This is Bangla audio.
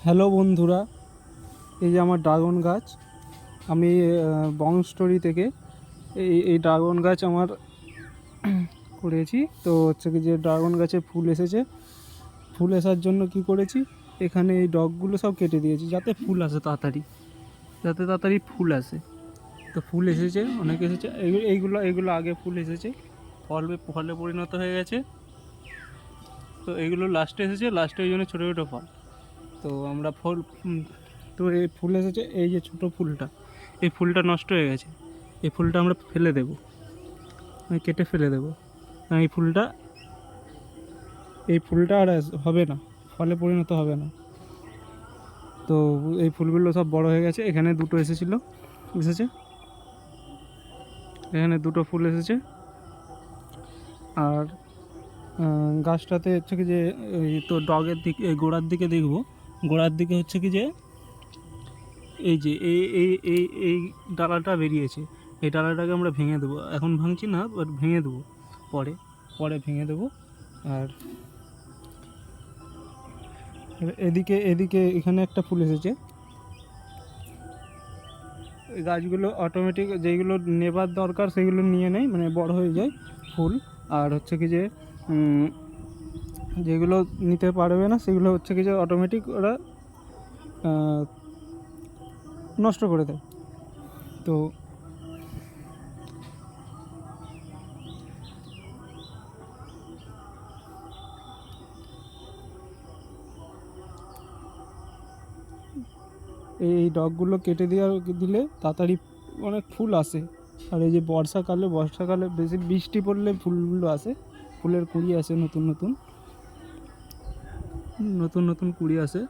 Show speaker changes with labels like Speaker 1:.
Speaker 1: হ্যালো বন্ধুরা, এই যে আমার ড্রাগন গাছ। আমি বং স্টোরি থেকে এই ড্রাগন গাছ আমার করেছি। তো হচ্ছে কি যে ড্রাগন গাছে ফুল এসেছে। ফুল আসার জন্য কি করেছি, এখানে এই ডগগুলো সব কেটে দিয়েছি যাতে ফুল আসে তাড়াতাড়ি, যাতে তাড়াতাড়ি ফুল আসে। তো ফুল এসেছে, অনেক এসেছে। এইগুলো এইগুলো আগে ফুল এসেছে, ফলে পরিণত হয়ে গেছে। তো এইগুলো লাস্টে এসেছে, লাস্টে ওই জন্য ছোটো ছোটো ফল। তো আমরা ফল তো এই ফুল এসেছে, এই যে ছোটো ফুলটা, এই ফুলটা নষ্ট হয়ে গেছে। এই ফুলটা আমরা ফেলে দেবো, কেটে ফেলে দেবো। এই ফুলটা আর হবে না, ফলে পরিণত হবে না। তো এই ফুলগুলো সব বড় হয়ে গেছে। এখানে দুটো এসেছে, এখানে দুটো ফুল এসেছে। আর গাছটাতে হচ্ছে কি যে এই তো ডগের দিকে, গোড়ার দিকে দেখবো, গোড়ার দিকে হচ্ছে কি যে এই যে এই এই এই এই ডালাটা বেরিয়েছে। এই ডালাটাকে আমরা ভেঙে দেবো, এখন ভাঙছি না, বাট ভেঙে দেবো, পরে পরে ভেঙে দেবো। আর এদিকে এদিকে এখানে একটা ফুল এসেছে। এই গাছগুলো অটোমেটিক যেইগুলো নেবার দরকার সেগুলো নিয়ে নেয়, মানে বড় হয়ে যায় ফুল। আর হচ্ছে কি যে যেগুলো নিতে পারবে না সেগুলো হচ্ছে কি যে অটোমেটিক ওরা নষ্ট করে দেয়। তো এই ডগগুলো কেটে দিলে তাড়াতাড়ি অনেক ফুল আসে। আর এই যে বর্ষাকালে বেশি বৃষ্টি পড়লে ফুলগুলো আসে, ফুলের কুঁড়ি আসে, নতুন নতুন কুঁড়ি আসে।